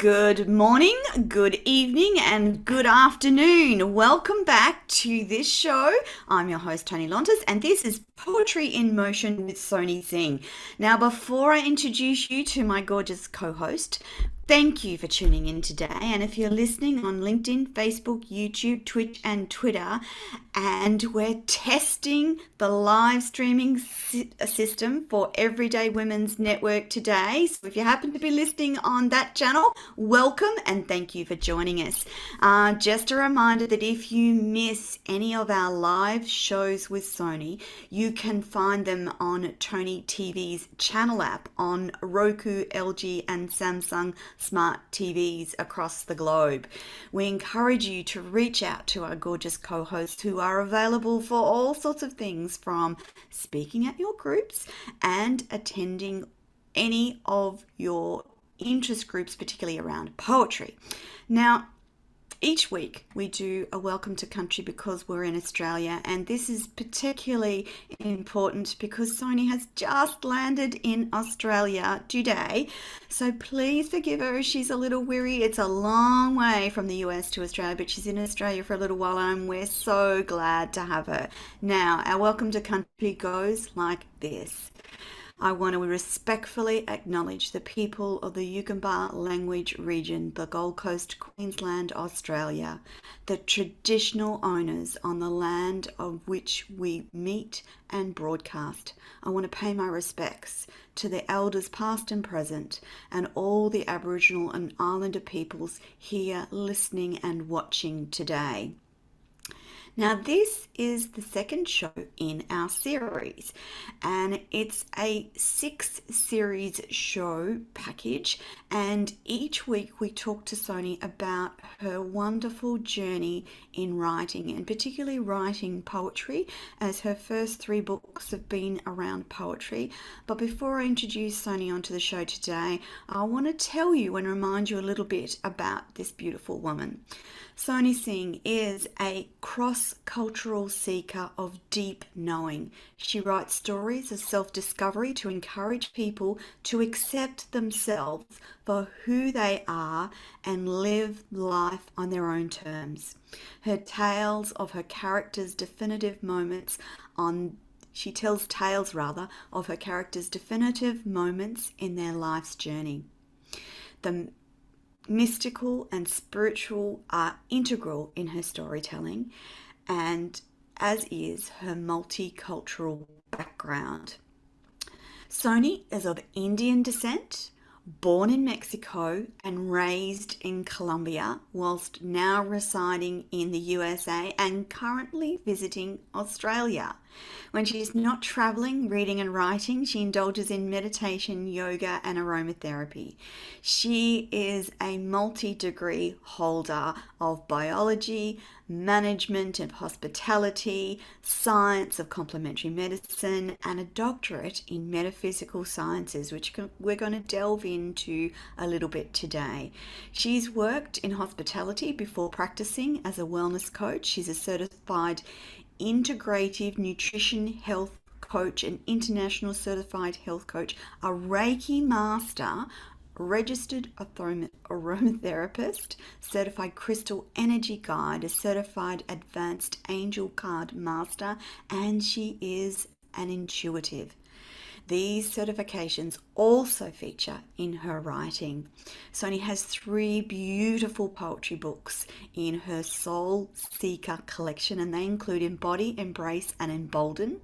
Good morning, good evening, and good afternoon. Welcome back to this show. I'm your host, Tony Lontis, and this is Poetry in Motion with Sony Singh. Now, before I introduce you to my gorgeous co host, thank you for tuning in today. And if you're listening on LinkedIn, Facebook, YouTube, Twitch, and Twitter, and we're testing the live streaming system for Everyday Women's Network today. So if you happen to be listening on that channel, welcome and thank you for joining us. Just a reminder that if you miss any of our live shows with Sony, you can find them on Tony TV's channel app on Roku, LG, and Samsung smart TVs across the globe. We encourage you to reach out to our gorgeous co-hosts who are available for all sorts of things, from speaking at your groups and attending any of your interest groups, particularly around poetry. Now, each week we do a welcome to country because we're in Australia, and this is particularly important because Sony has just landed in Australia today. So please forgive her if she's a little weary. It's a long way from the US to Australia, but she's in Australia for a little while and we're so glad to have her. Now, our welcome to country goes like this. I want to respectfully acknowledge the people of the Yugambeh language region, the Gold Coast, Queensland, Australia, the traditional owners on the land of which we meet and broadcast. I want to pay my respects to the elders past and present and all the Aboriginal and Islander peoples here listening and watching today. Now, this is the second show in our series, and it's a 6-series show package, and each week we talk to Sony about her wonderful journey in writing, and particularly writing poetry, as her first 3 books have been around poetry. But before I introduce Sony onto the show today, I want to tell you and remind you a little bit about this beautiful woman. Sony Singh is a cross-cultural seeker of deep knowing. She writes stories of self-discovery to encourage people to accept themselves for who they are and live life on their own terms. Her tales of her characters' definitive moments on She tells tales of her characters' definitive moments in their life's journey. The mystical and spiritual are integral in her storytelling, and as is her multicultural background. Sony is of Indian descent, born in Mexico and raised in Colombia, whilst now residing in the USA and currently visiting Australia. When she's not traveling, reading and writing, she indulges in meditation, yoga and aromatherapy. She is a multi-degree holder of biology, management of hospitality, science of complementary medicine, and a doctorate in metaphysical sciences, which we're going to delve into a little bit today. She's worked in hospitality before practicing as a wellness coach. She's a certified integrative nutrition health coach, an international certified health coach, a Reiki master, registered aromatherapist, certified crystal energy guide, a certified advanced angel card master, and she is an intuitive. These certifications also feature in her writing. Sony has 3 beautiful poetry books in her Soul Seeker collection, and they include Embody, Embrace, and Embolden.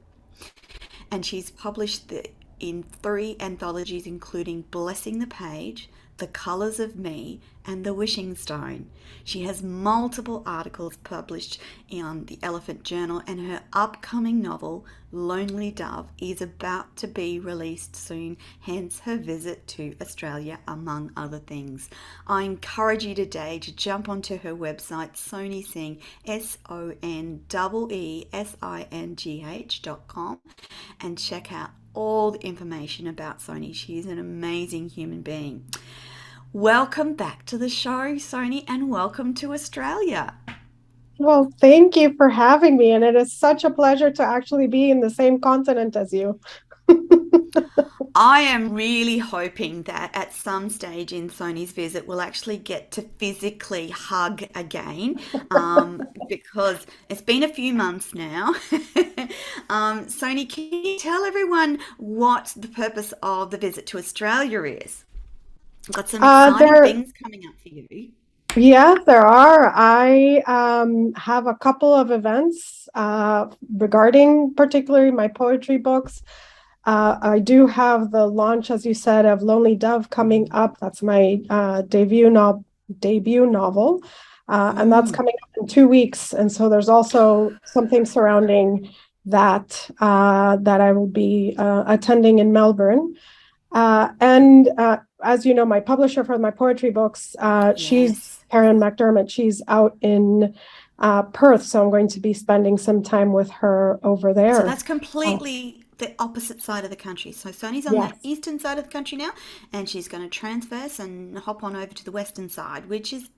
And she's published in 3 anthologies, including Blessing the Page, The Colours of Me, and The Wishing Stone. She has multiple articles published in the Elephant Journal, and her upcoming novel, Lonely Dove, is about to be released soon, hence her visit to Australia, among other things. I encourage you today to jump onto her website, Sony Singh, SONEESINGH.com, and check out all the information about Sony. She is an amazing human being. Welcome back to the show, Sony, and welcome to Australia. Well, thank you for having me, and it is such a pleasure to actually be in the same continent as you. I am really hoping that at some stage in Sony's visit, we'll actually get to physically hug again, because it's been a few months now. Sony, can you tell everyone what the purpose of the visit to Australia is? I've got some exciting There, things coming up for you. yeah, there are. I have a couple of events regarding particularly my poetry books. I do have the launch, as you said, of Lonely Dove coming up. That's my debut novel, and that's Mm, coming up in 2 weeks. And so there's also something surrounding that that I will be attending in Melbourne. And as you know, my publisher for my poetry books, she's yes. Karen McDermott. She's out in Perth, so I'm going to be spending some time with her over So there. that's Uh, completely the opposite side of the country. So Sony's on the yes. eastern side of the country now, and she's going to transverse and hop on over to the western side, which is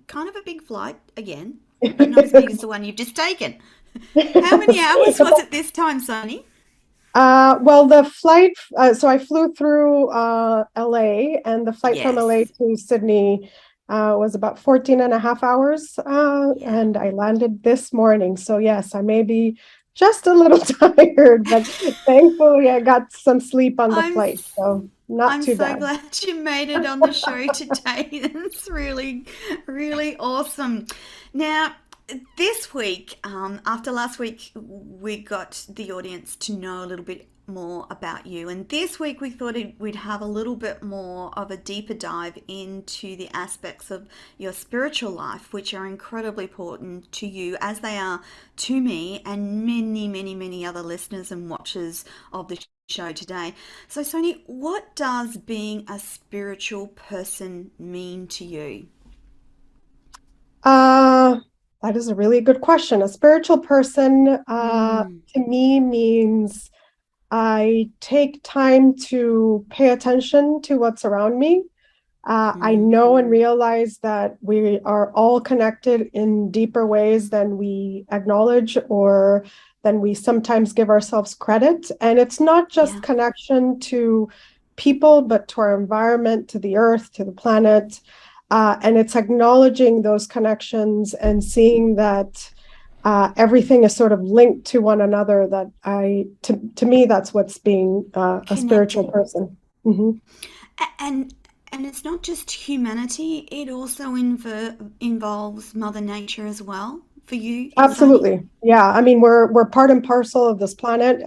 kind of a big flight again, but not as big as the one you've just taken. How many hours was it this time, Sony? Well, the flight, so I flew through LA, and the flight from LA Yes. to Sydney was about 14 and a half hours. Yeah. And I landed this morning. So, yes, I may be just a little tired, but thankfully I got some sleep on the I'm flight. So, not I'm too so bad. glad you made it on the show today. It's really, really awesome. Now, this week, after last week, we got the audience to know a little bit more about you. And this week, we thought we'd have a little bit more of a deeper dive into the aspects of your spiritual life, which are incredibly important to you, as they are to me and many, many, many other listeners and watchers of the show today. So, Sony, what does being a spiritual person mean to you? Uh, that is a really good question. A spiritual person Mm, to me means I take time to pay attention to what's around me. I mm, know and realize that we are all connected in deeper ways than we acknowledge or than we sometimes give ourselves credit. And it's not just yeah, connection to people, but to our environment, to the earth, to the planet. And it's acknowledging those connections and seeing that everything is sort of linked to one another. To me, that's what's being a spiritual connected. person. Mhm. And it's not just humanity, it also involves Mother Nature as well for you, Sony. Absolutely. Yeah. I mean, we're part and parcel of this planet,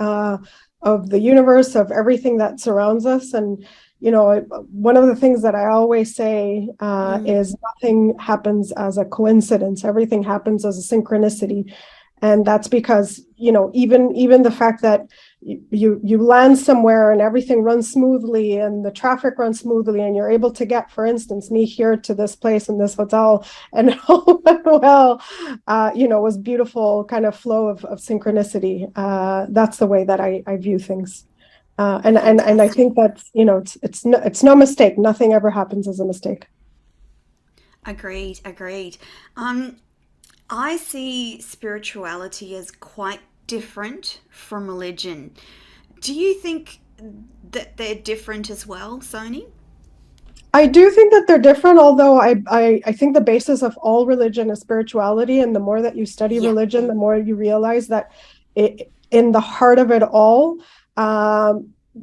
of the universe, of everything that surrounds us. And, one of the things that I always say Mm, is nothing happens as a coincidence. Everything happens as a synchronicity. And that's because, even the fact that you land somewhere and everything runs smoothly and the traffic runs smoothly and you're able to get, for instance, me here to this place in this hotel and all went well, was beautiful kind of flow of synchronicity. That's the way that I view things. And I fantastic. think that's, it's no mistake. Nothing ever happens as a mistake. Agreed, agreed. Um, I see spirituality as quite different from religion. Do you think that they're different as well, Sony? I do think that they're different, although I think the basis of all religion is spirituality. And the more that you study Yeah. religion, the more you realize that in the heart of it all,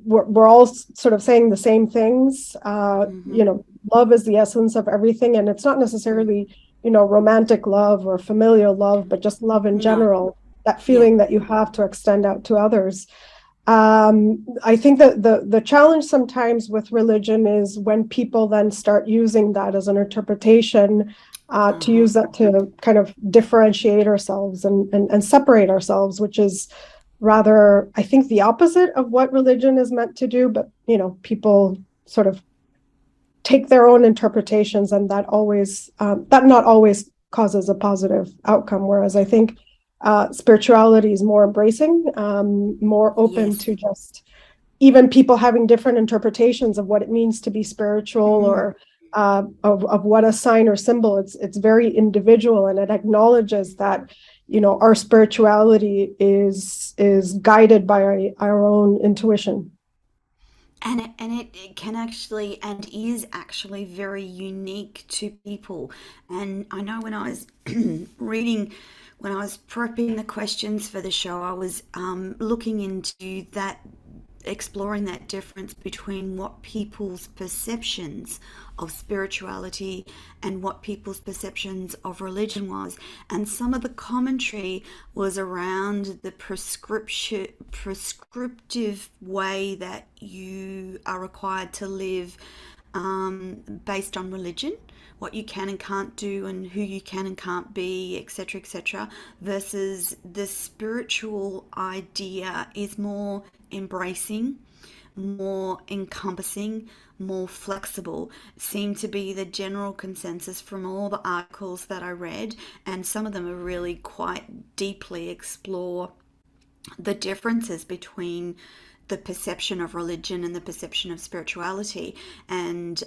we're all sort of saying the same things. Mm-hmm. Love is the essence of everything. And it's not Mm. necessarily, romantic love or familial love, but just love in No. general, that Yeah. feeling that you have to extend out to others. I think that the challenge sometimes with religion is when people then start using that as an interpretation, to Uh-huh. use that to kind of differentiate ourselves and separate ourselves, which is rather, I think, the opposite of what religion is meant to do. But people sort of take their own interpretations, and that not always causes a positive outcome. Whereas I think spirituality is more embracing, more open Yes. to just even people having different interpretations of what it means to be spiritual Mm. or of what a sign or symbol. It's very individual, and it acknowledges that our spirituality is guided by our own intuition. And it can actually and is actually very unique to people. And I know when I was reading, when I was prepping the questions for the show, I was looking into that, exploring that difference between what people's perceptions of spirituality and what people's perceptions of religion was. And some of the commentary was around the prescriptive way that you are required to live, based on religion, what you can and can't do, and who you can and can't be, etc., versus the spiritual idea is more embracing, more encompassing, more flexible, seemed to be the general consensus from all the articles that I read, and some of them are really quite deeply explore the differences between the perception of religion and the perception of spirituality, and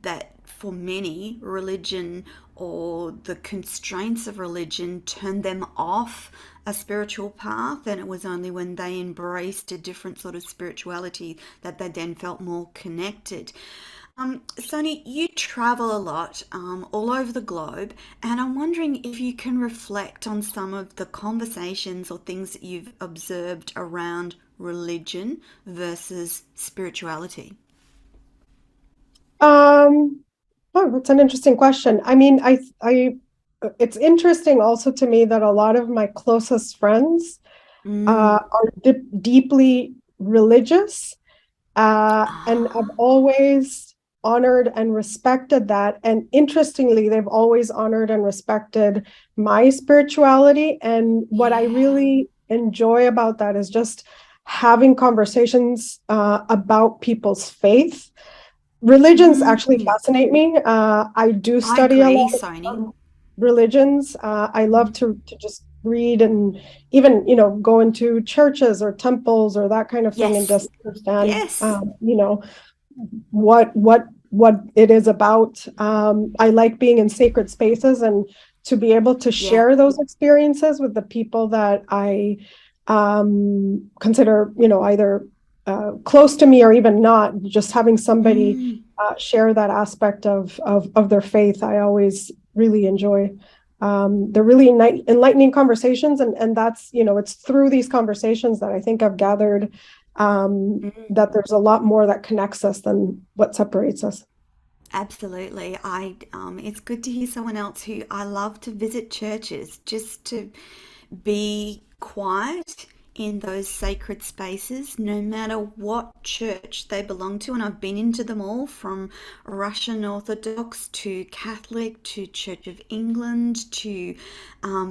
that for many, religion or the constraints of religion turned them off a spiritual path, and it was only when they embraced a different sort of spirituality that they then felt more connected. Sonny, you travel a lot, all over the globe, and I'm wondering if you can reflect on some of the conversations or things that you've observed around religion versus spirituality. Um, oh, that's an interesting question. I mean, it's interesting also to me that a lot of my closest friends Mm. are deeply religious, and I've Ah, always honored and respected that. And interestingly, they've always honored and respected my spirituality. And what I yeah. really enjoy about that is just having conversations about people's faith. Religions actually Mm. fascinate me. I do I study a agree, lot Sony. of religions. I love Mhm. to just read and even, go into churches or temples or that kind of thing and Yes. just understand, Yes. what it is about. I like being in sacred spaces and to be able to Yeah. share those experiences with the people that I consider, either close to me or even not. Just having somebody Mm. share that aspect of their faith, I always really enjoy. They're really enlightening conversations, and that's, it's through these conversations that I think I've gathered Mm. that there's a lot more that connects us than what separates us. Absolutely. It's good to hear someone else who I love to visit churches just to be quiet in those sacred spaces, no matter what church they belong to. And I've been into them all, from Russian Orthodox to Catholic to Church of England to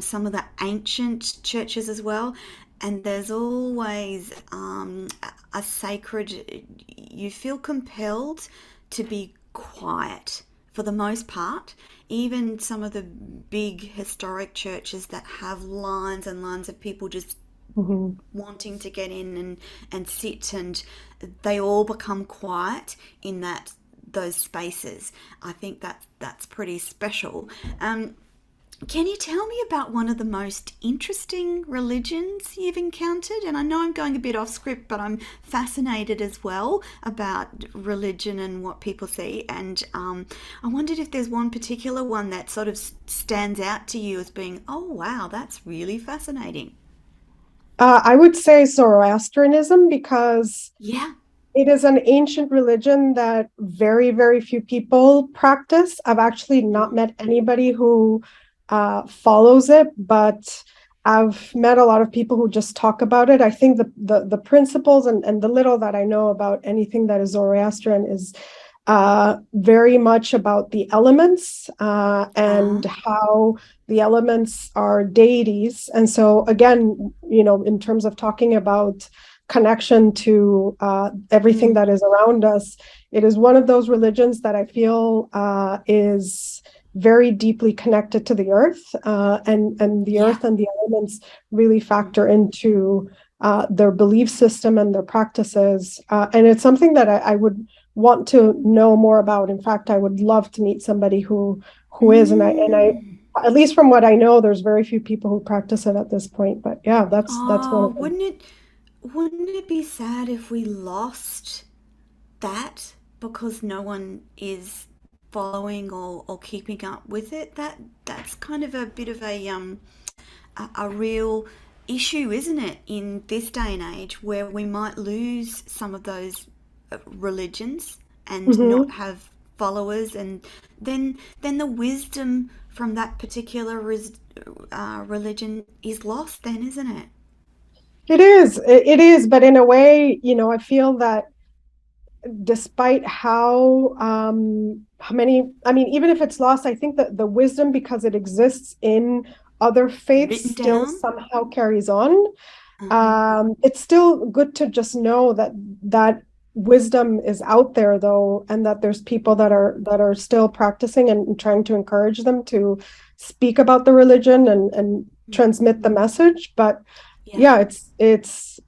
some of the ancient churches as well. And there's always a sacred, you feel compelled to be quiet for the most part. Even some of the big historic churches that have lines and lines of people just Mhm. wanting to get in and sit, and they all become quiet in those spaces. I think that's pretty special. Can you tell me about one of the most interesting religions you've encountered? And I know I'm going a bit off script, but I'm fascinated as well about religion and what people see. And I wondered if there's one particular one that sort of stands out to you as being, oh, wow, that's really fascinating. I would say Zoroastrianism because Yeah. it is an ancient religion that very, very few people practice. I've actually not Mm. met anybody who follows it, but I've met a lot of people who just talk about it. I think the principles and the little that I know about anything that is Zoroastrian is very much about the elements and Ah. how the elements are deities. And so, again, in terms of talking about connection to everything Mm. that is around us, it is one of those religions that I feel is very deeply connected to the earth, and the Yeah. earth and the elements really Mm. factor into their belief system and their practices. And it's something that I would want to know more about. In fact, I would love to meet somebody who is, and I Mm. at least from what I know, there's very few people who practice it at this point. But yeah, that's one Oh, of them. wouldn't it be sad if we lost that because no one is following or keeping up with it, that's kind of a bit of a real issue, isn't it, in this day and age where we might lose some of those religions and not Mhm. have followers, and then the wisdom from that particular religion is lost, then, isn't it? It is. It is, but in a way, I feel that despite how many, I mean, even if it's lost, I think that the wisdom, because it exists in other faiths, Written still down. somehow carries on. Uh-huh. It's still good to just know that that wisdom is out there, though, and that there's people that are still practicing and trying to encourage them to speak about the religion and transmit the message. But Yeah, yeah,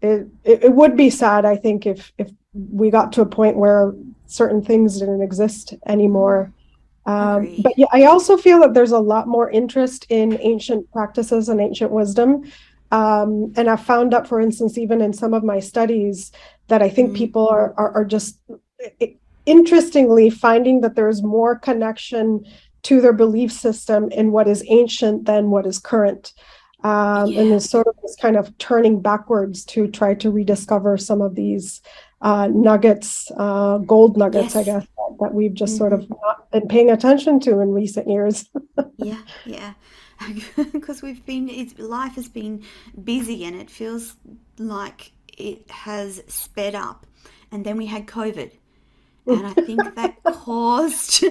it would be sad, I think, if we got to a point where certain things didn't exist anymore. But agreed. yeah, I also feel that there's a lot more interest in ancient practices and ancient wisdom. And I've found that, for instance, even in some of my studies, that I think Mm, people are just interestingly finding that there's more connection to their belief system in what is ancient than what is current. And yeah. there's sort of this kind of turning backwards to try to rediscover some of these nuggets, gold nuggets, I Yes. guess, that we've just sort Hmm. of not been paying attention to in recent years. Yeah, yeah. Because life has been busy and it feels like it has sped up. And then we had COVID. And I think that caused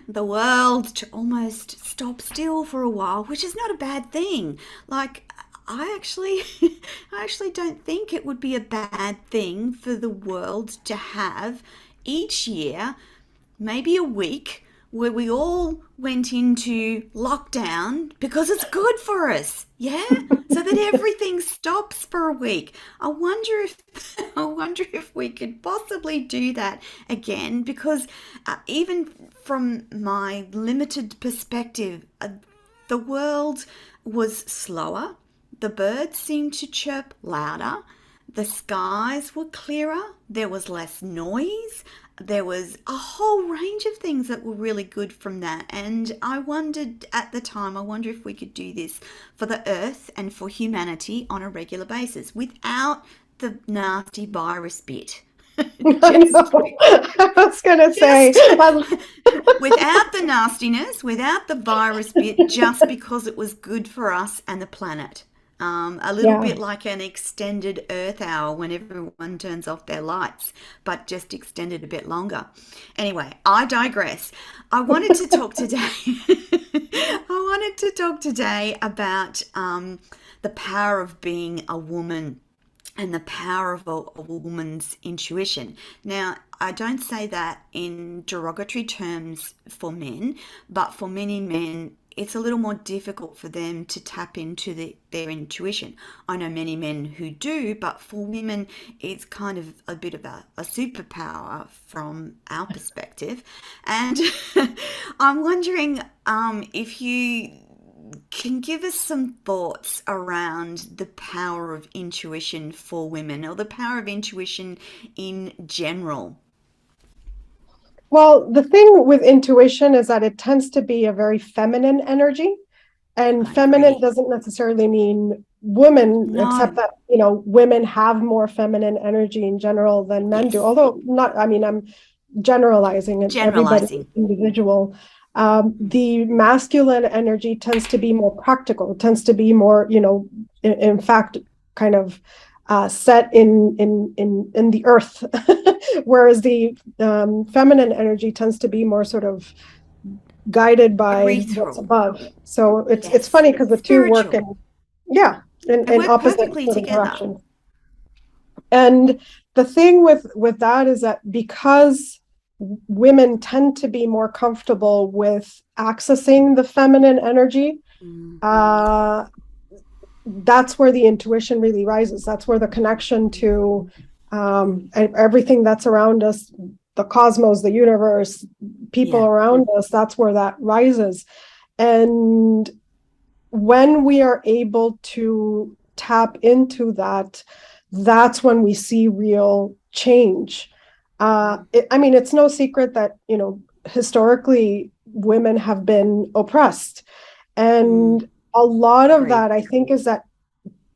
the world to almost stop still for a while, which is not a bad thing. Like, I actually, I actually don't think it would be a bad thing for the world to have each year maybe a week where we all went into lockdown because it's good for us. Yeah? So that everything stops for a week. I wonder if I wonder if we could possibly do that again, because even from my limited perspective, the world was slower. The birds seemed to chirp louder. The skies were clearer. There was less noise. There was a whole range of things that were really good from that. And I wondered at the time, I wonder if we could do this for the earth and for humanity on a regular basis without the nasty virus bit. I just, know. I was gonna say, just without the nastiness, without the virus bit, just because it was good for us and the planet. A little yeah. bit like an extended Earth hour when everyone turns off their lights, but just extended a bit longer. Anyway, I digress. I wanted to talk today. I wanted to talk today about the power of being a woman and the power of a woman's intuition. Now, I don't say that in derogatory terms for men, but for many men, it's a little more difficult for them to tap into their intuition. I know many men who do, but for women, it's kind of a bit of a superpower from our perspective. And I'm wondering if you can give us some thoughts around the power of intuition for women or the power of intuition in general. Well, the thing with intuition is that it tends to be a very feminine energy, and I feminine agree. doesn't necessarily mean women, except No. that, women have more feminine energy in general than men do. Yes. Although not, I mean, I'm generalizing and everybody is Generalizing. individual. The masculine energy tends to be more practical, it tends to be more, in fact, kind of set in the earth, whereas the feminine energy tends to be more sort of guided by what's Ethereal. above. So it's Yes. funny because the two work Spiritual. in, yeah, They in work opposite perfectly sort of together. directions. And the thing with that is that because women tend to be more comfortable with accessing the feminine energy, Mm-hmm. uh, that's where the intuition really rises. That's where the connection to everything that's around us, the cosmos, the universe, people Yeah. around us, that's where that rises. And when we are able to tap into that, that's when we see real change. I mean, it's no secret that, historically women have been oppressed. Mm, And a lot of agreed. that, I think, is that,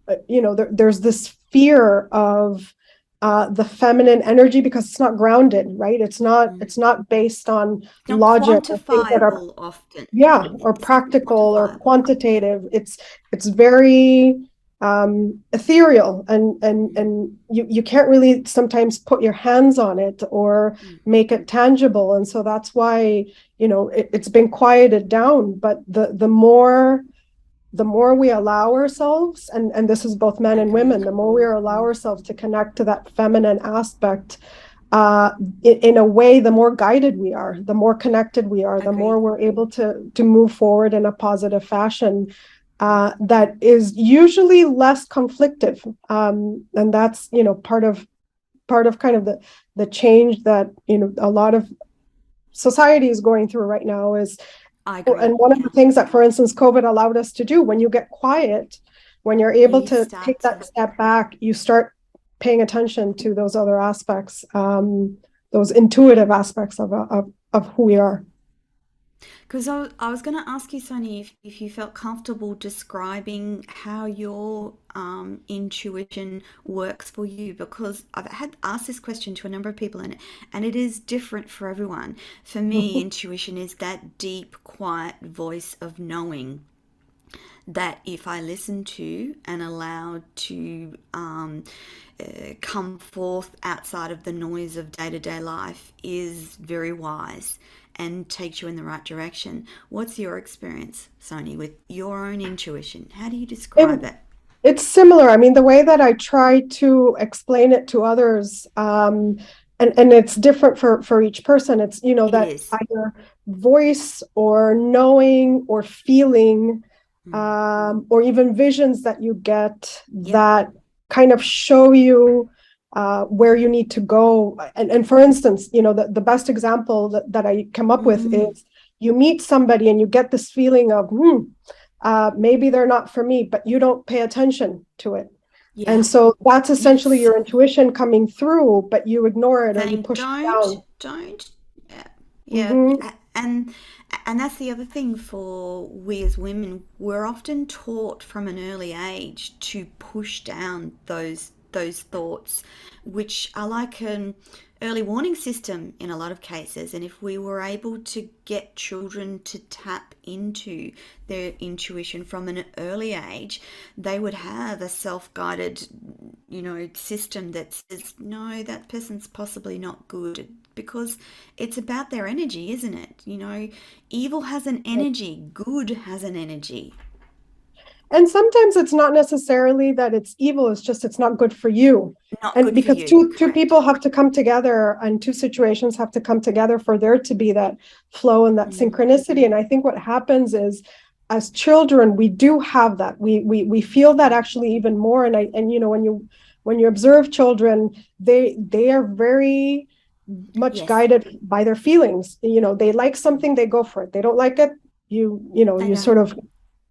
there's this fear of the feminine energy because it's not grounded, right? It's not, Mm. it's not based on Not logic or things that are, quantifiable often. yeah, or It's not practical or quantifiable. quantitative. It's very ethereal, Mm, and you can't really sometimes put your hands on it or mm. make it tangible. And so that's why, it's been quieted down. But the more we allow ourselves, and this is both men and women, Agreed. the more we allow Mm, ourselves to connect to that feminine aspect, in a way, the more guided we are, the more connected we are, the more agreed. we're able to move forward in a positive fashion, Mm. that is usually less conflictive. And that's, part of kind of the change that, a lot of society is going through right now is, I agree. and one of Yeah. the things that, for instance, COVID allowed us to do, when you get quiet, when you're able You to start take to. that step back, you start paying attention to those other aspects, those intuitive aspects of who we are. Because I was going to ask you, Sonny, if you felt comfortable describing how your intuition works for you, because I've had asked this question to a number of people, and it is different for everyone. For me, intuition is that deep, quiet voice of knowing that if I listen to and allow to come forth outside of the noise of day to day life is very wise and takes you in the right direction. What's your experience, Sony, with your own intuition? How do you It, describe it? it's similar. I mean, the way that I try to explain it to others, and it's different for each person. It's, It that is. either voice or knowing or feeling, Mm. or even visions that you get Yep. that kind of show you where you need to go. And for instance, the best example that I come up with Mm. is, you meet somebody and you get this feeling of, maybe they're not for me, but you don't pay attention to it. And Yeah. so that's essentially Yes. your intuition coming through, but you ignore it or you Saying push it down. don't. Yeah. Yeah. Hmm. And that's the other thing for we as women. We're often taught from an early age to push down those thoughts, which are like an early warning system in a lot of cases. And if we were able to get children to tap into their intuition from an early age, they would have a self-guided, system that says, no, that person's possibly not good, because it's about their energy, isn't it? Evil has an energy, good has an energy. And sometimes it's not necessarily that it's evil, it's just it's not good for you. Not And good for because you, two correct? people have to come together, and two situations have to come together for there to be that flow and that Mm, synchronicity. And I think what happens is, as children, we do have that. We feel that mm. actually even more. And when you observe children, they are very much Yes, guided by their feelings. They like something, they go for it. They don't like it, they you don't. sort of,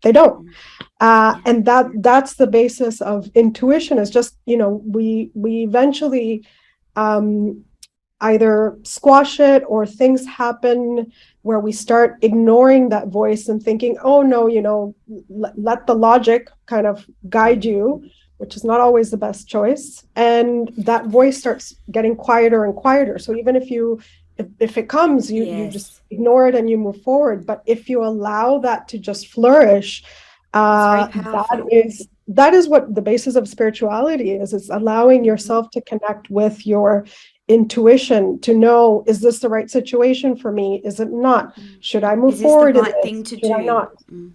they don't. Mm, yeah. And that's the basis of intuition, is just, we eventually, um, either squash it, or things happen where we start ignoring that voice and thinking, oh no, let the logic kind of guide Mm, you, which is not always the best choice. And that voice starts getting quieter and quieter. So even if it comes, you just yes. ignore it and you move forward. But if you allow that to just flourish, It's very that powerful. is what the basis of spirituality is. It's allowing Hmm. yourself to connect with your intuition, to know, is this the right situation for me? Is it not? Mm. Should I Is move this the forward in right this? thing to Should I do? not? Mm.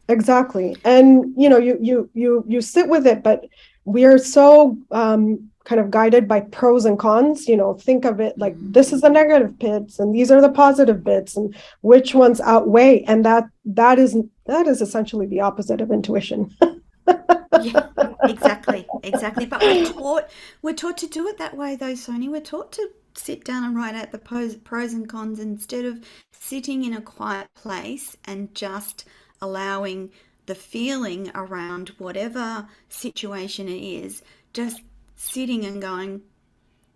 Exactly. And you sit with it, but we are so kind of guided by pros and cons. Think of it like, Hmm. this is the negative bits and these are the positive bits, and which ones outweigh. And that is essentially the opposite of intuition. Yeah, exactly, exactly. But we're taught to do it that way though, Sony. We're taught to sit down and write out the pros and cons instead of sitting in a quiet place and just allowing the feeling around whatever situation it is, just sitting and going,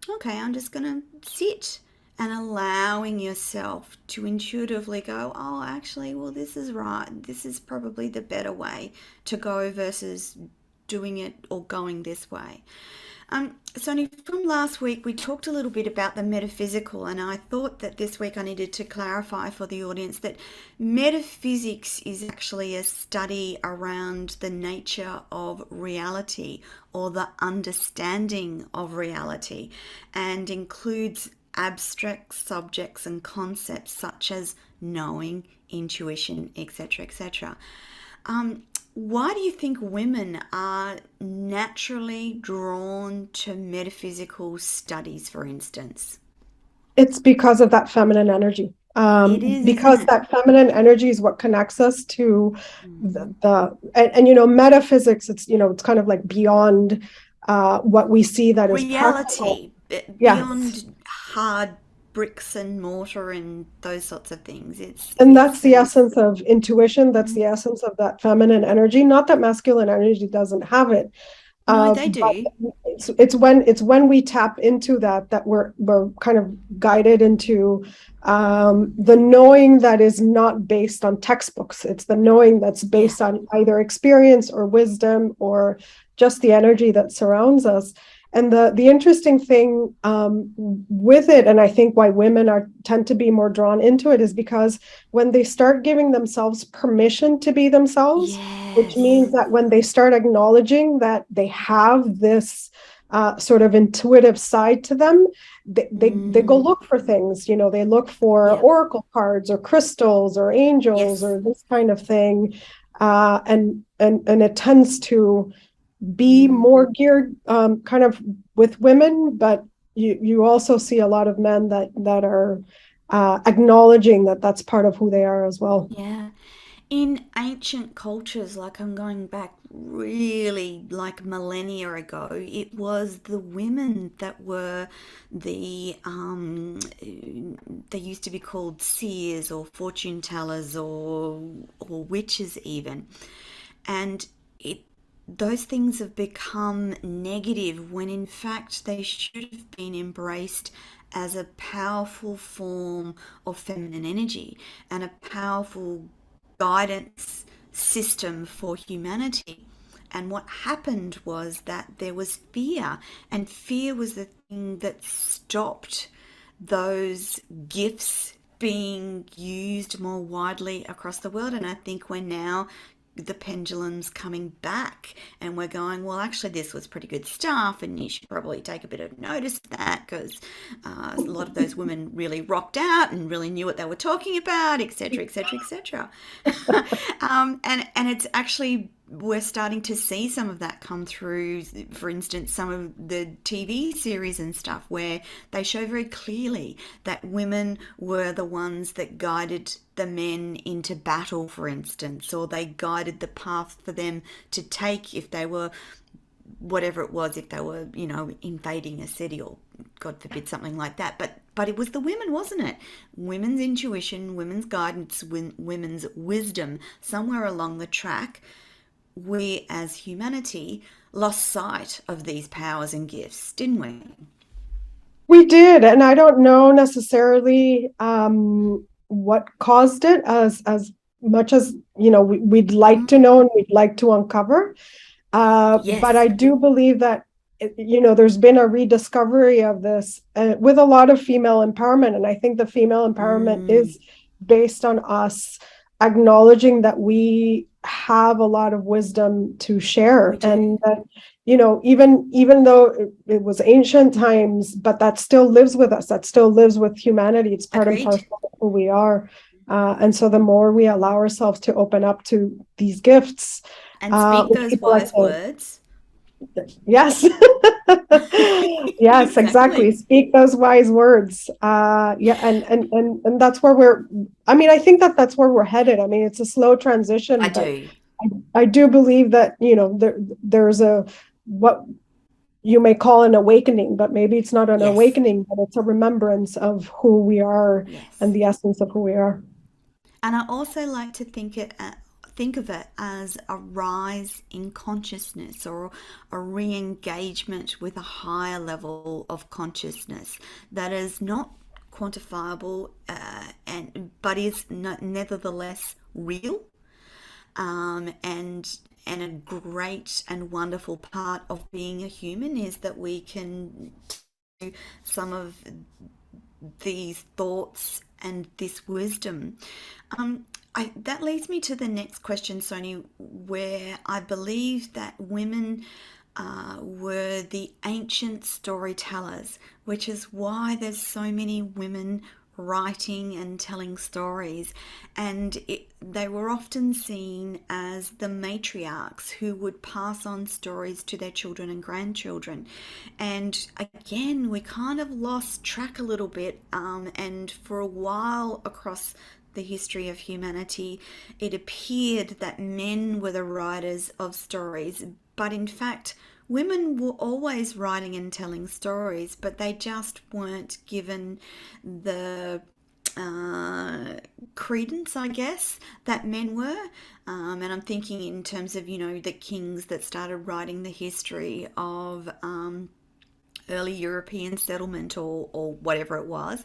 Okay, I'm just going to sit and allowing yourself to intuitively go, oh, actually, well, this is right. This is probably the better way to go versus doing it or going this way. Sonny, from last week, we talked a little bit about the metaphysical, and I thought that this week I needed to clarify for the audience that metaphysics is actually a study around the nature of reality or the understanding of reality and includes abstract subjects and concepts such as knowing, intuition, etc., etc. Why do you think women are naturally drawn to metaphysical studies, for instance? It's because of that feminine energy. It is, isn't Because it? that feminine energy is what connects us to Mm. and metaphysics. It's it's kind of like beyond what we see that is practical. Reality, Yes, beyond hard bricks and mortar and those sorts of things. It's and it's that's the the essence of intuition. That's mm, the essence of that feminine energy. Not that masculine energy doesn't have it, no, they but do. it's when we tap into that we're kind of guided into the knowing that is not based on textbooks. It's the knowing that's Yeah. based on either experience or wisdom or just the energy that surrounds us. And the interesting thing with it, and I think why women are tend to be more drawn into it, is because when they start giving themselves permission to be themselves, which Yes. means that when they start acknowledging that they have this sort of intuitive side to them, they go Mm, look for things. They look for yeah. oracle cards or crystals or angels Yes. or this kind of thing, and it tends to be Mm, more geared kind of with women, but you also see a lot of men that are acknowledging that that's part of who they are as well. yeah. In ancient cultures, like I'm going back really like millennia ago, it was the women that were they used to be called seers or fortune tellers or witches even. And it those things have become negative when in fact they should have been embraced as a powerful form of feminine energy and a powerful guidance system for humanity. And what happened was that there was fear, and fear was the thing that stopped those gifts being used more widely across the world. And I think we're now the pendulum's coming back and we're going, well, actually, this was pretty good stuff, and you should probably take a bit of notice of that because a lot of those women really rocked out and really knew what they were talking about, etc., etc., etc. And it's actually we're starting to see some of that come through. For instance, some of the TV series and stuff where they show very clearly that women were the ones that guided the men into battle, for instance, or they guided the path for them to take if they were whatever it was, if they were, invading a city or God forbid something like that. But it was the women, wasn't it? Women's intuition, women's guidance, women's wisdom. Somewhere along the track, we as humanity lost sight of these powers and gifts, didn't we? We did, and I don't know necessarily what caused it as much as we'd like to Mm, know and we'd like to uncover. But I yes, do believe that there's been a rediscovery of this with a lot of female empowerment, and I think the female empowerment mm, is based on us acknowledging that we have a lot of wisdom to we share, do. and that even though it was ancient times, but that still lives with us. That still lives with humanity. It's part and Agreed. parcel of who we are. And so the more we allow ourselves to open up to these gifts, And speak with those people like wise words. yes, yes, exactly. Exactly. Speak those wise words. Yeah, and that's where I mean, I think that that's where we're headed. I mean, it's a slow I transition, but do. I do believe that, there's what you may call an awakening, but maybe it's not an Yes. awakening, but it's a remembrance of who we are and Yes. the essence of who we are. And I also like to think of it as a rise in consciousness or a re-engagement with a higher level of consciousness that is not quantifiable but is nevertheless real, and a great and wonderful part of being a human is that we can do some of these thoughts and this wisdom. That leads me to the next question, Sony, where I believe that women were the ancient storytellers, which is why there's so many women writing and telling stories. And they were often seen as the matriarchs who would pass on stories to their children and grandchildren. And again, we kind of lost track a little bit, and for a while across the history of humanity, it appeared that men were the writers of stories, but in fact, women were always writing and telling stories, but they just weren't given the credence, I guess, that men were. And I'm thinking in terms of, the kings that started writing the history of early European settlement or whatever it was.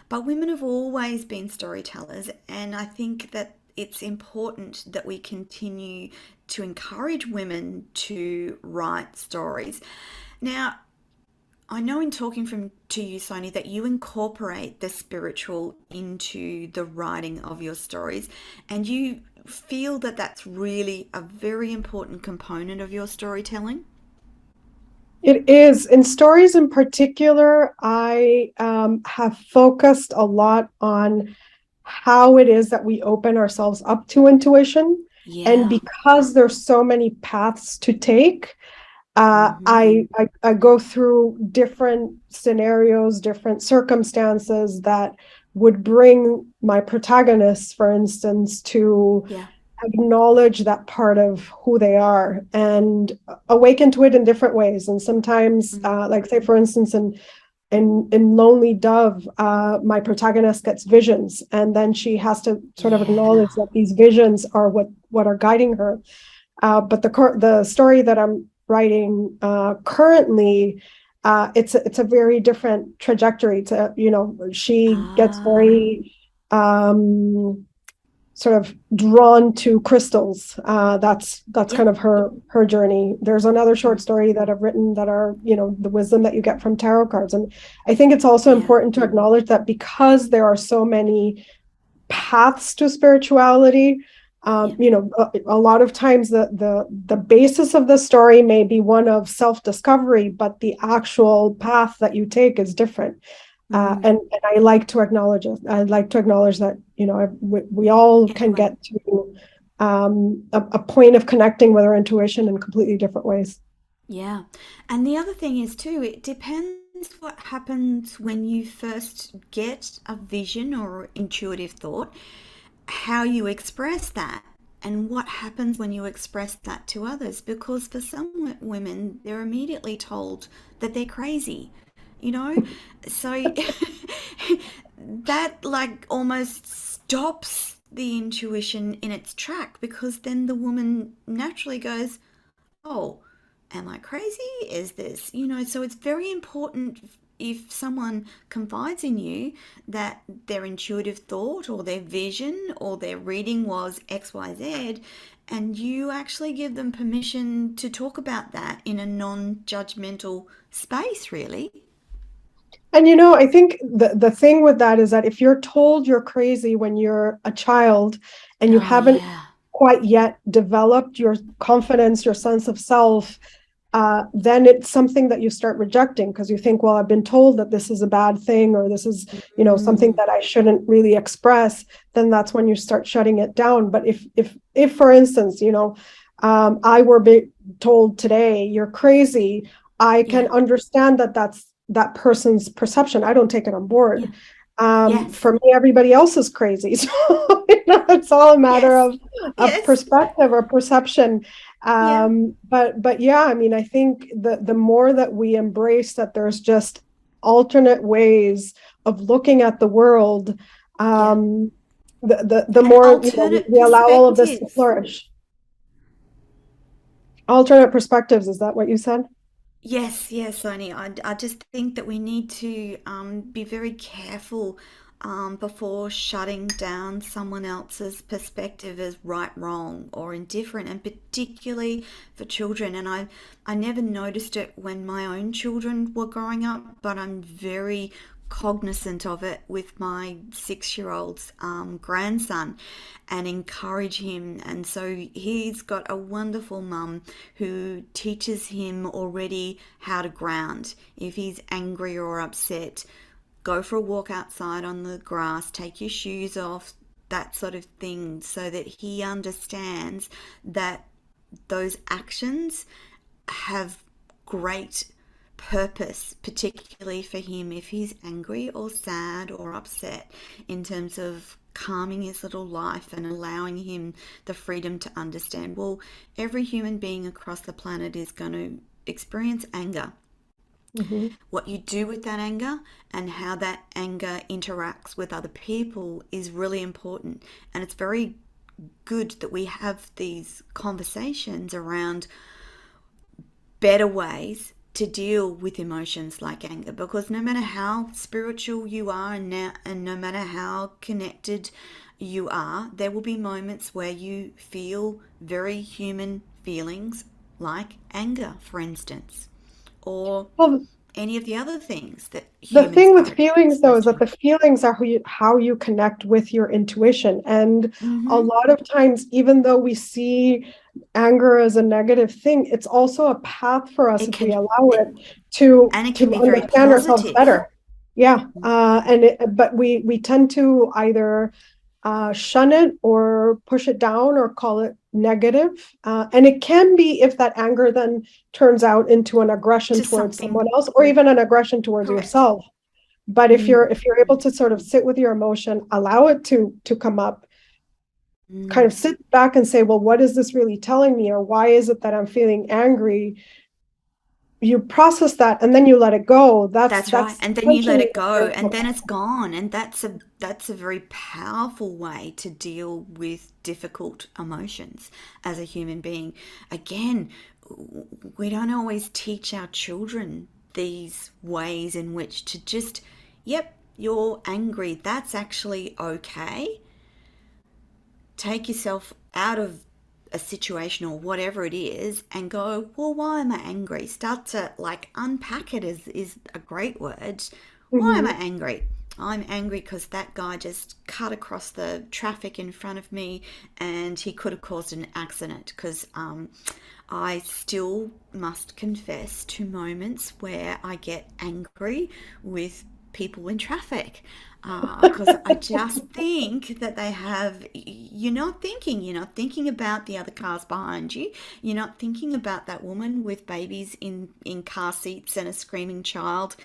But women have always been storytellers, and I think that it's important that we continue to encourage women to write stories. Now, I know in talking to you, Sony, that you incorporate the spiritual into the writing of your stories, and you feel that that's really a very important component of your storytelling. It is. In stories in particular, I have focused a lot on how it is that we open ourselves up to intuition. And Yeah. because there's so many paths to take, Mm-hmm. I go through different scenarios, different circumstances that would bring my protagonists, for instance, to Yeah. acknowledge that part of who they are and awaken to it in different ways. And sometimes, Mm. like say, for instance, in Lonely Dove, my protagonist gets visions, and then she has to sort of Yeah. acknowledge that these visions are what are guiding her. But the story that I'm writing currently, it's a very different trajectory. To she gets Ah. very sort of drawn to crystals. That's Yep. kind of her journey. There's another short Mm. story that I've written that are the wisdom that you get from tarot cards, and I think it's also Yeah. important to acknowledge that because there are so many paths to spirituality. Yeah. A lot of times the basis of the story may be one of self-discovery, but the actual path that you take is different. Mm. And I like to acknowledge it. I'd like to acknowledge that, we all can Everyone. get to a point of connecting with our intuition in completely different ways. Yeah. And the other thing is too, it depends what happens when you first get a vision or intuitive thought, how you express that, and what happens when you express that to others. Because for some women, they're immediately told that they're crazy, you know? So that like almost stops the intuition in its track, because then the woman naturally goes, oh, am I crazy? Is this, so it's very important if someone confides in you that their intuitive thought or their vision or their reading was XYZ, and you actually give them permission to talk about that in a non judgmental space, really. And I think the thing with that is that if you're told you're crazy when you're a child and you Oh, haven't yeah. quite yet developed your confidence, your sense of self, then it's something that you start rejecting because you think, well, I've been told that this is a bad thing or this is, something Mm, that I shouldn't really express. Then that's when you start shutting it down. But if for instance, I were told today you're crazy, I yeah. can understand that that's that person's perception. I don't take it on Yeah. board. Yes. For me, everybody else is crazy. So it's all a matter Yes. of Yes. perspective or perception. Yeah. But yeah, I mean, I think the more that we embrace that there's just alternate ways of looking at the world, Yeah. um, the and more, alternate we allow all of this to perspectives. flourish. Alternate perspectives, is that what you said? Yes, yes, Sonny. I just think that we need to be very careful before shutting down someone else's perspective as right, wrong, or indifferent, and particularly for children. And I never noticed it when my own children were growing up, but I'm very cognizant of it with my 6 year old's grandson and encourage him. And so he's got a wonderful mum who teaches him already how to ground. If he's angry or upset, go for a walk outside on the grass, take your shoes off, that sort of thing, so that he understands that those actions have great purpose, particularly for him if he's angry or sad or upset, in terms of calming his little life and allowing him the freedom to understand, well, every human being across the planet is going to experience anger. Hmm. What you do with that anger and how that anger interacts with other people is really important. And it's very good that we have these conversations around better ways to deal with emotions like anger, because no matter how spiritual you are, and no matter how connected you are, there will be moments where you feel very human feelings like anger, for instance, or Well, any of the other things that the humans thing with are feelings, though, is exposed that to. the feelings are how you connect with your intuition. And a Hmm. lot of times, even though we see anger as a negative thing, it's also a path for us It if we can, allow it, it to and it can be very understand ourselves positive. better. Yeah, but we tend to either shun it or push it down or call it negative. And it can be, if that anger then turns out into an aggression To towards someone something. else, or even an aggression towards Correct. yourself. But Mm. if you're able to sort of sit with your emotion, allow it to come up, kind Mm. of sit back and say, well, what is this really telling me? Or why is it that I'm feeling angry? You process that and then you let it go. That's right. That's And then you let essentially it the go and spiritual. then it's gone. And that's a very powerful way to deal with difficult emotions as a human being. Again, we don't always teach our children these ways in which to just, yep, you're angry. That's actually okay. Take yourself out of a situation or whatever it is and go, well, why am I angry? Start to like unpack it is a great word. Why am I Mhm. angry? I'm angry because that guy just cut across the traffic in front of me and he could have caused an accident. Because I still must confess to moments where I get angry with people in traffic, because I just think that you're not thinking about the other cars behind you. You're not thinking about that woman with babies in car seats and a screaming child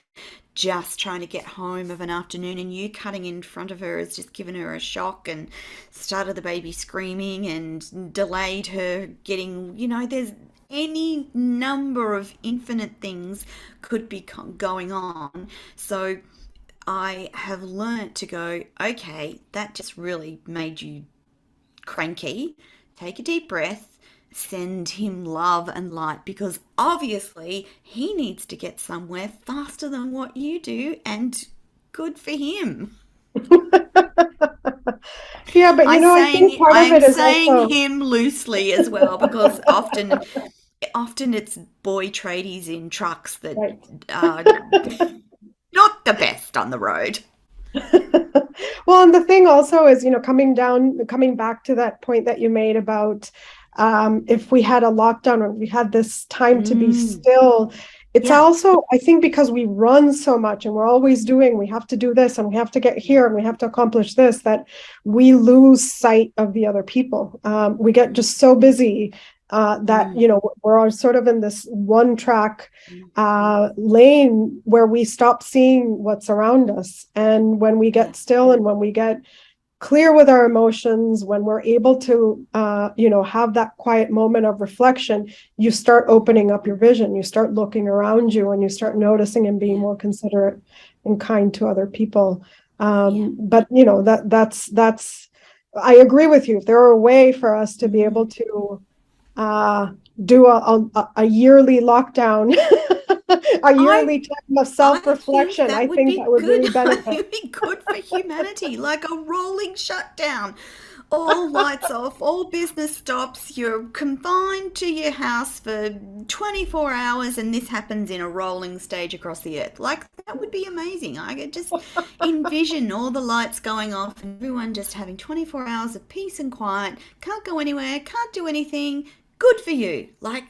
just trying to get home of an afternoon, and you cutting in front of her has just given her a shock and started the baby screaming and delayed her getting, there's any number of infinite things could be going on. So I have learnt to go, okay, that just really made you cranky. Take a deep breath, send him love and light, because obviously he needs to get somewhere faster than what you do, and good for him. Yeah, but I think part of I'm it is saying also him loosely as well, because often it's boy tradies in trucks that right. are not the best on the road. Well, and the thing also is, coming back to that point that you made about, if we had a lockdown or we had this time to be Mm, still, it's yeah, also, I think, because we run so much and we're always doing, we have to do this and we have to get here and we have to accomplish this, that we lose sight of the other people. We get mm, just so busy that, mm, we're all sort of in this one track mm, lane where we stop seeing what's around us. And when we yeah, get still and when we get clear with our emotions, when we're able to, have that quiet moment of reflection, you start mm, opening up your vision. You start looking around you and you start noticing and being yeah, more considerate and kind to other people. yeah, But that's I agree with you. If there were a way for us to be able Mm. to uh, do a yearly lockdown, a I yearly time of I think self-reflection, that I would think that be would good. really It benefit. would be good for humanity, like a rolling shutdown. All lights off, all business stops. You're confined to your house for 24 hours, and this happens in a rolling stage across the earth. Like, that would be amazing. I could just envision all the lights going off and everyone just having 24 hours of peace and quiet. Can't go anywhere, can't do anything. Good for you. Like,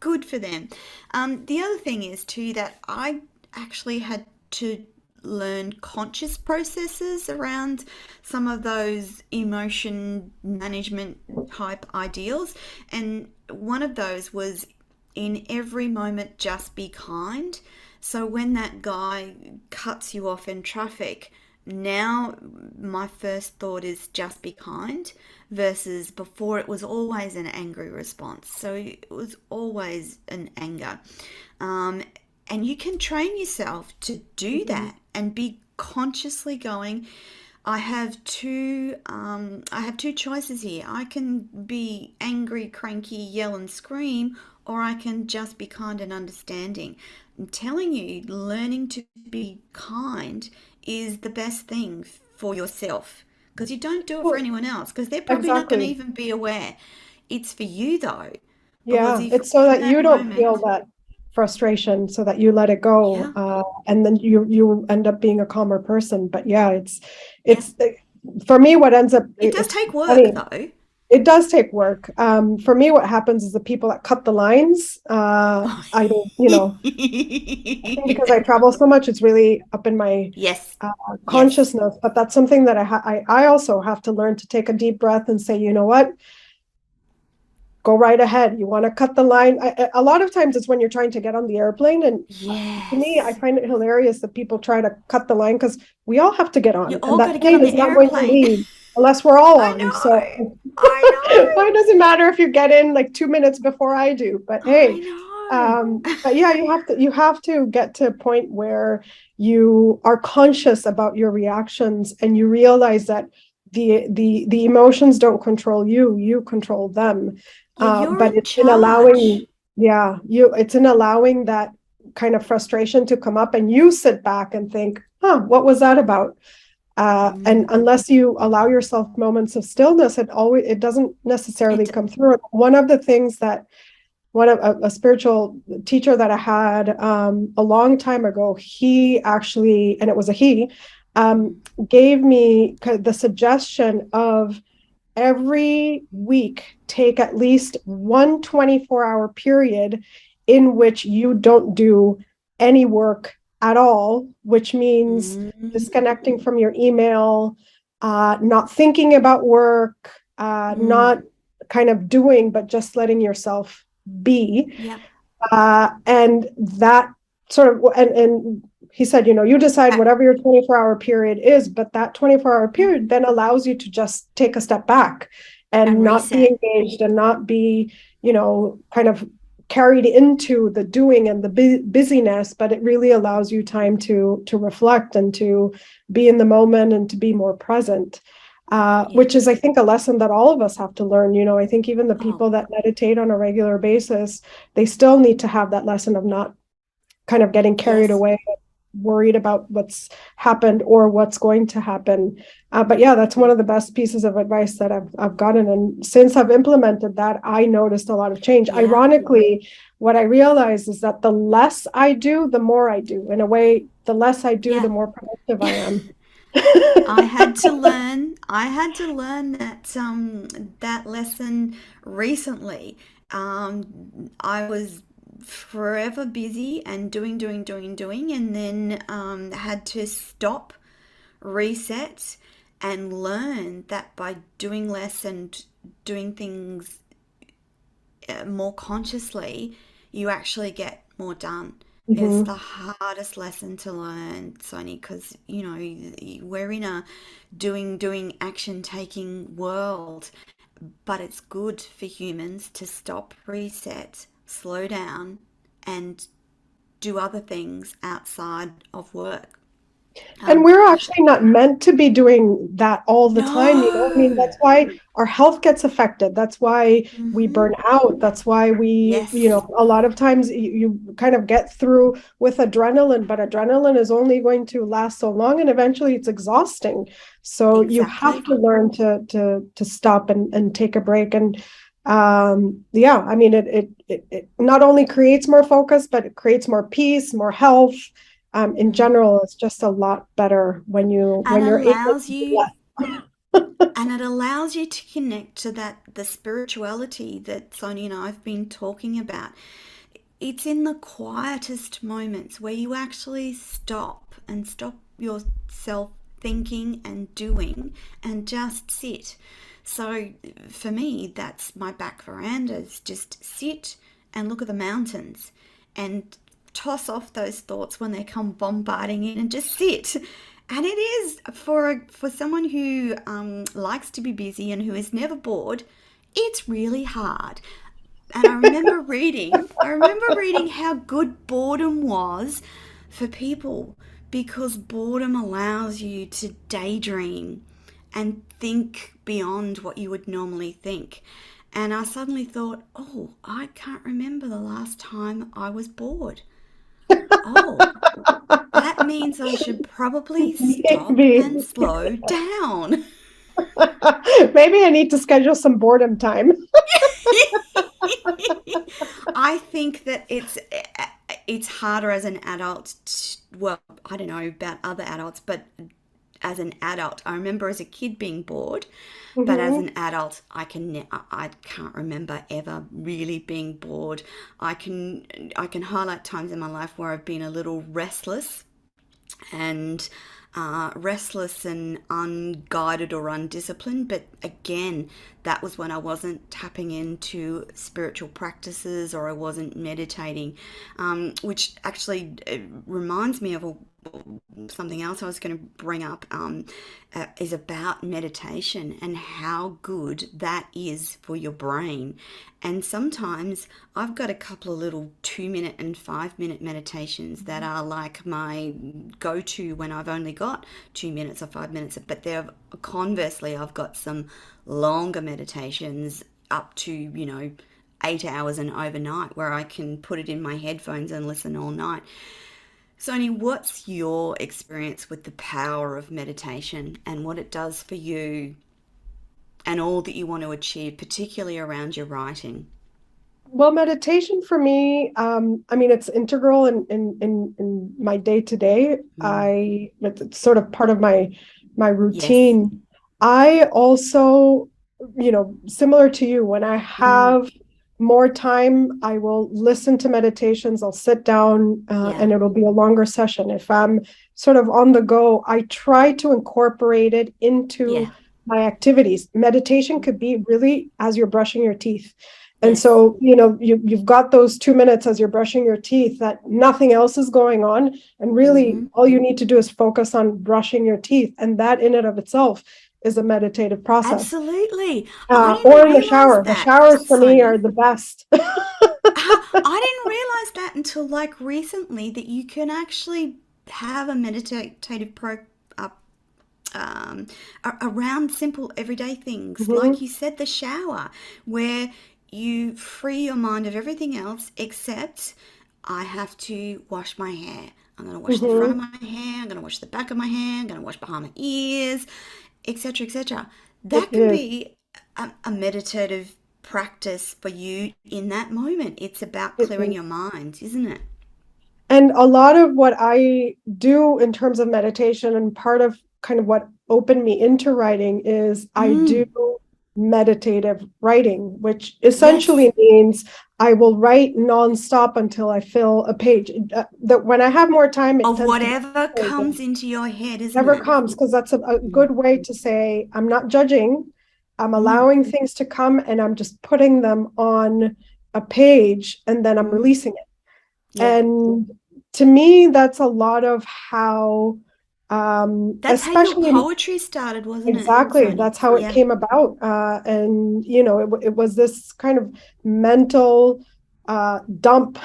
good for them. The other thing is, too, that I actually had to learn conscious processes around some of those emotion management type ideals. And one of those was, in every moment, just be kind. So when that guy cuts you off in traffic, now my first thought is just be kind, versus before it was always an angry response. So it was always an anger. Um, and you can train yourself to do Mhm. that and be consciously going, I have two choices here. I can be angry, cranky, yell and scream, or I can just be kind and understanding. I'm telling you, learning to be kind is the best thing for yourself, because you don't do it for Well, anyone else, because they're probably not going to exactly. even be aware. It's for you though, because Yeah, if it's so in that that you don't feel moment, that frustration, so that you let it go, yeah, and then you end up being a calmer person. But yeah, yeah, it's for me what ends up it does it's take work funny. though. It does take work. For me, what happens is the people that cut the lines, I don't, I think because I travel so much, it's really up in my Yes, uh, yes. consciousness. But that's something that I also have to learn to take a deep breath and say, you know what? Go right ahead. You want to cut the line. A lot of times it's when you're trying to get on the airplane. And to me, I Yes. find it hilarious that people try to cut the line because we all have to get You on, and all got that to get on plane is the not going to airplane. leave unless we're all I on. So know. I why know. does it matter if you get in like 2 minutes before I do? But I hey, know. but yeah, you have to get to a point where you are conscious about your reactions and you realize that the emotions don't control you, you control them. Yeah, you're But in it's in allowing, charge. yeah, it's in allowing that kind of frustration to come up and you sit back and think, huh, what was that about? And Mm. unless you allow yourself moments of stillness, it doesn't necessarily It, come through. One of the things that one of a spiritual teacher that I had a long time ago, he actually, and it was a he, um, mm, gave me the suggestion of every week take at least one 24-hour period in which you don't do any work at all, which means mm, disconnecting from your email, not thinking about work, not mm. kind of doing, but just letting yourself be. Yeah. And that sort of, and he said, you decide Ha- whatever your 24-hour period is, but that 24-hour yeah. period then allows you to just take a step back And and not be reset. engaged and not be, kind of carried into the doing and the busyness, but it really allows you time to reflect and to be in the moment and to be more present. Yeah. Which is, I think, a lesson that all of us have to learn. I think even the Oh, people that meditate on a regular basis, they still need to have that lesson of not kind of getting carried yes. away, worried about what's happened or what's going to happen. But yeah, that's one of the best pieces of advice that I've gotten. And since I've implemented that, I noticed a lot of change. Yeah. Ironically, what I realized is that the less I do, the more I do. In a way, the less I do, the Yeah. more productive I am. I had to learn that lesson recently. I was forever busy and doing, and then had to stop, reset, and learn that by doing less and doing things more consciously, you actually get more done. It's the Mhm. hardest lesson to learn, Sony, because we're in a doing, action taking world, but it's good for humans to stop, reset, slow down, and do other things outside of work. And Um, we're actually not meant to be doing that all the time, you know. I mean, no. that's why our health gets affected. That's why we Hmm. burn out. That's why we, you Yes, know, a lot of times you kind of get through with adrenaline, but adrenaline is only going to last so long and eventually it's exhausting. So you have exactly. to learn to stop and take a break. And yeah, I mean, it not only creates more focus, but it creates more peace, more health. In Hmm. general, it's just a lot better And when you're able allows to do you that. and it allows you to connect to that the spirituality that Sonia and I have been talking about. It's in the quietest moments where you actually stop yourself thinking and doing and just sit. So for me, that's my back verandas. Just sit and look at the mountains and toss off those thoughts when they come bombarding in and just sit. And it is for someone who likes to be busy and who is never bored, it's really hard. And I remember reading how good boredom was for people because boredom allows you to daydream and think beyond what you would normally think. And I suddenly thought, oh, I can't remember the last time I was bored. Oh, that means I should probably stop Maybe, and slow down. maybe I need to schedule some boredom time. I think that it's harder as an adult. Well, I don't know about other adults, but as an adult, I remember as a kid being bored, but as Mhm. an adult, I can't remember ever really being bored. I can highlight times in my life where I've been a little and restless and unguided or undisciplined. But again, that was when I wasn't tapping into spiritual practices or I wasn't meditating, which actually reminds me of something else I was going to bring up is about meditation and how good that is for your brain. And sometimes I've got a couple of little 2 minute and 5 minute meditations that are like my go to when I've only got 2 minutes or 5 minutes. But they're conversely, I've got some longer meditations up to, 8 hours and overnight where I can put it in my headphones and listen all night. Sony, what's your experience with the power of meditation and what it does for you and all that you want to achieve, particularly around your writing? Well, meditation for me, I mean, it's integral in my day to day. Mm. It's sort of part of my Yes. routine. I also, similar to you, when I Mm. have more time, I will listen to meditations. I'll sit down, Yeah. and it'll be a longer session. If I'm sort of on the go, I try to incorporate it Yeah. into my activities. Meditation could be really as you're brushing your teeth. And Yes. so, you've got those 2 minutes as you're brushing your teeth that nothing else is going on. And really, Mm-hmm. all you need to do is focus on brushing your teeth. And that in and of itself is a meditative process. Absolutely. I Or didn't in the realize shower. The that, showers for me are Sony. the best. I didn't realize that until like recently that you can actually have a meditative uh, um, around simple everyday things. Like Mhm, you said, the shower, where you free your mind of everything else except I have to wash my hair. I'm going to wash the front of mhm. my hair, I'm going to wash the back of my hair, I'm going to wash behind my ears, etc., etc. It That can is. be a meditative practice for you in that moment. It's about It clearing your is. mind, isn't it? And a lot of what I do in terms of meditation and part of kind of what opened me into writing is I do Mm, meditative writing, which yes. essentially means I will write nonstop until I fill a page. That when I have more time, it Of tends to be whatever comes into your head, isn't never it? comes because that's a Mm, good way to say I'm not judging. I'm mm, allowing things to come and I'm just putting them on a page and then I'm mm. releasing it. Yeah. And to me, that's a lot of how, That's how your especially poetry started, wasn't it, exactly, Sony? that's how it Yeah. came about. And, it was this kind of mental dump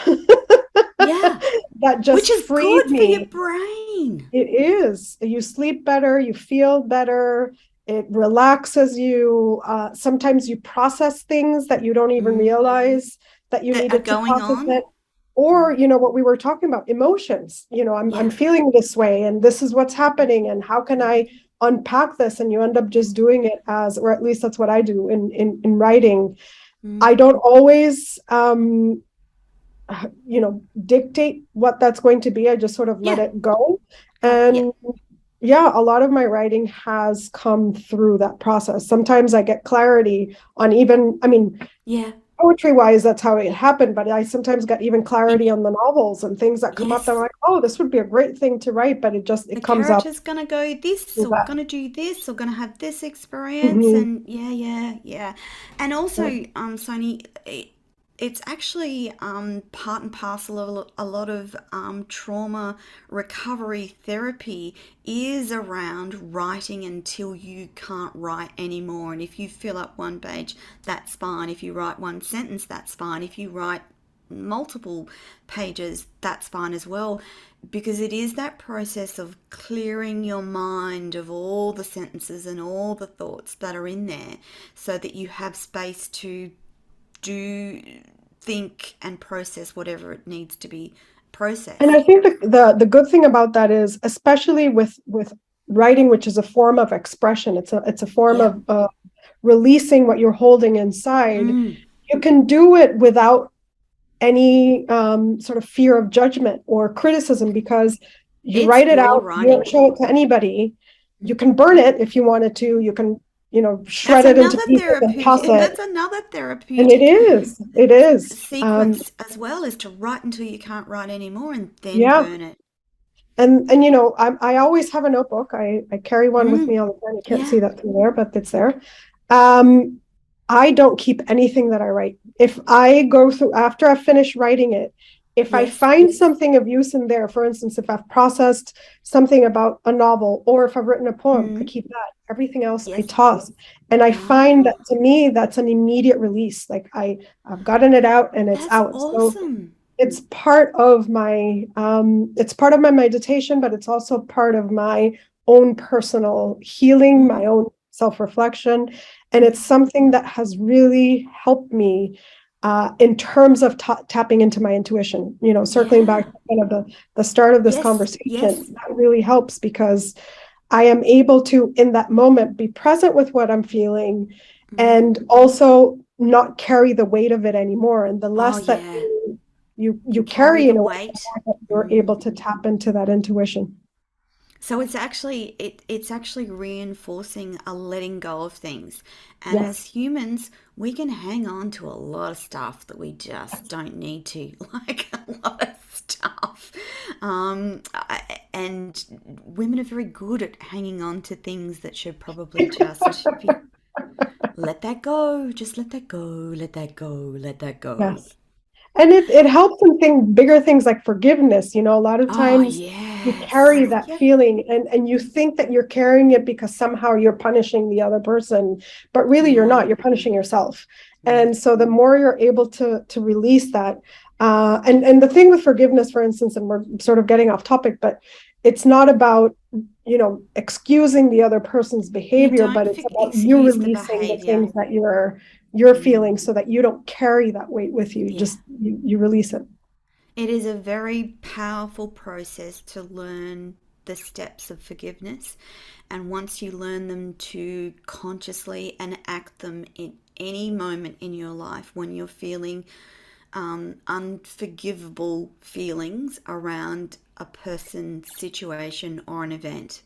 Yeah. that Which just is freed good for your me. brain. It is. You sleep better, you feel better, it relaxes you. Sometimes you process things that you don't even Mm. realize that you That are needed to going process on. it. Or, Mm. what we were talking about, emotions. I'm Yeah. feeling this way and this is what's happening and how can I unpack this? And you end up just doing it as, or at least that's what I do in writing. I Mm. don't always dictate what that's going to be. I just sort of let Yeah. it go. Yeah. And yeah, a lot of my writing has come through that process. Sometimes I get clarity on even, I mean, Yeah. poetry wise, that's how it happened, but I sometimes got even clarity on the novels and things that come up that I'm Yes. like, oh, this would be a great thing to write, but The it comes up character's gonna go this through or that. gonna do this or gonna have this experience, Mhm. and yeah. And Yeah. also, Sony, it's actually part and parcel of a lot of trauma recovery therapy is around writing until you can't write anymore. And if you fill up one page, that's fine. If you write one sentence, that's fine. If you write multiple pages, that's fine as well, because it is that process of clearing your mind of all the sentences and all the thoughts that are in there so that you have space to do, think, and process whatever it needs to be And I processed. think the good thing about that is, especially with writing, which is a form of expression, it's a form Yeah. of releasing what you're holding inside. Mm. You can do it without any sort of fear of judgment or criticism because you It's write it your out, you don't writing. show it to anybody. You can burn it if you wanted to. You can, That's shred it into another pieces and toss therapeutic. it. That's another And it therapeutic is, it is. sequence as well, is to write until you can't write anymore and then Yeah. burn it. And I always have a notebook. I carry one with me all the time. You can't Yeah. see that through there, but it's there. Um, I don't keep anything that I write. If I go through after I finish writing it, if I Yes. find something of use in there, for instance, if I've processed something about a novel or if I've written a poem, I Mm. keep that. Everything else I Yes. toss. And I find that Ah, to me, that's an immediate release. Like I've gotten it out and it's that's out. So awesome. it's part of my meditation, but it's also part of my own personal healing, my Mm. own self-reflection, and it's Mm. something that has really helped me in terms of tapping into my intuition. Circling back Yeah. to kind of the start of this Yes. conversation, Yes. that really helps because I am able to, in that moment, be present with what I'm feeling Mm. and also not carry the weight of it anymore. And the Oh, less that yeah. you Carry carry the in a way, the weight. more that you're Mm. able to tap into that intuition. So it's actually reinforcing a letting go of things. And as Yes. humans, we can hang on to a lot of stuff that we just don't need to, like a lot of stuff. And women are very good at hanging on to things that should probably just be let that go, just let that go, let that go, let that go. Yes. And it helps in bigger things like forgiveness. A lot of Oh, times you carry yes. that Yep. feeling and you think that you're carrying it because somehow you're punishing the other person, but really you're Yeah. not, you're punishing yourself. Mm. And so the more you're able to release that, and the thing with forgiveness, for instance, and we're sort of getting off topic, but it's not about, excusing the other person's You behavior, but don't it's about you excuse the releasing the behavior. things that you're Mm. feeling so that you don't carry that weight with you. Yeah. You release it. It is a very powerful process to learn the steps of forgiveness. And once you learn them to consciously enact them in any moment in your life when you're feeling unforgivable feelings around a person, situation, or an event.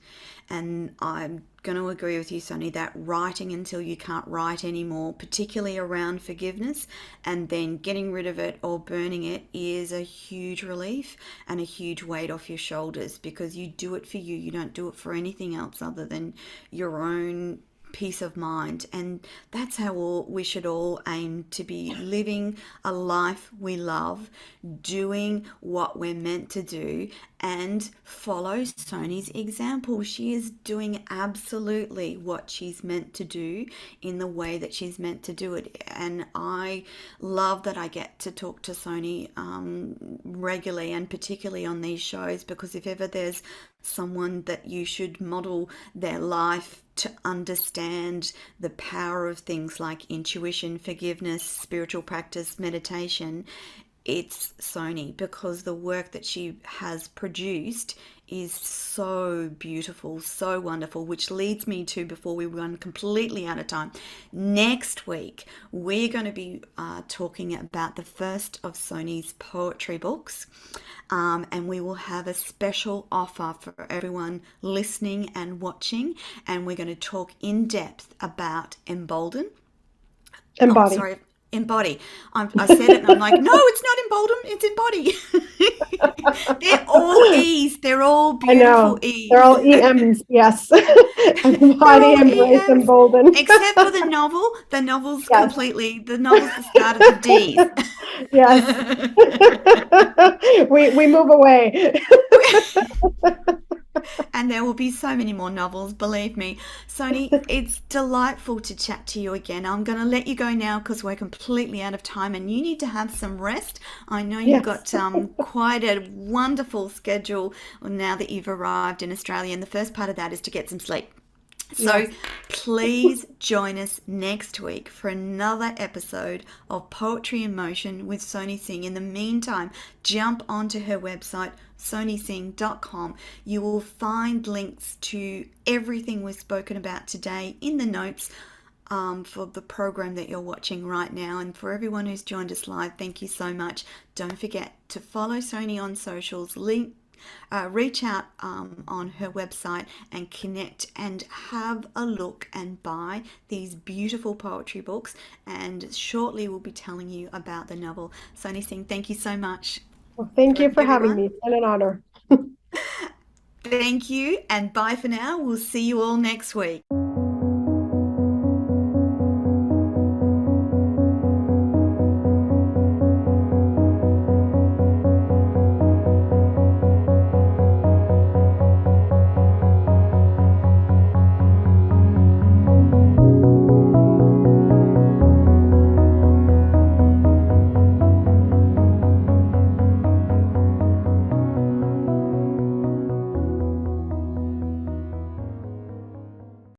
And I'm going to agree with you, Sonny, that writing until you can't write anymore, particularly around forgiveness, and then getting rid of it or burning it is a huge relief and a huge weight off your shoulders because you do it for you. You don't do it for anything else other than your own peace of mind. And that's how we should all aim to be, living a life we love, doing what we're meant to do, and follow Sony's example. She is doing absolutely what she's meant to do in the way that she's meant to do it. And I love that I get to talk to Sony regularly, and particularly on these shows, because if ever there's someone that you should model their life to understand the power of things like intuition, forgiveness, spiritual practice, meditation, it's Sony, because the work that she has produced is so beautiful, so wonderful, which leads me to, before we run completely out of time, next week we're going to be talking about the first of Sony's poetry books, and we will have a special offer for everyone listening and watching, and we're going to talk in depth about Embolden. Oh, Embody. sorry, embody. I said it and I'm like, no, it's not embolden, it's embody. They're all E's. They're all I know. beautiful E's. They're all EMs, yes. They're Embody, all embrace, EMs. embolden. Except for the novel. The novel's Yes, the novel's the start of the D's. yes. We move away. And there will be so many more novels, believe me. Sony, it's delightful to chat to you again. I'm going to let you go now because we're completely out of time and you need to have some rest. I know you've Yes. got quite a wonderful schedule now that you've arrived in Australia, and the first part of that is to get some sleep. So Yes. please join us next week for another episode of Poetry in Motion with Sony Singh. In the meantime, jump onto her website, sonysingh.com. You will find links to everything we've spoken about today in the notes for the program that you're watching right now. And for everyone who's joined us live, thank you so much. Don't forget to follow Sony on socials, reach out on her website and connect and have a look and buy these beautiful poetry books. And shortly we'll be telling you about the novel. Sony Singh, thank you so much. Well, thank For you for having everyone, me. It's been an honor. thank you and bye for now. We'll see you all next week.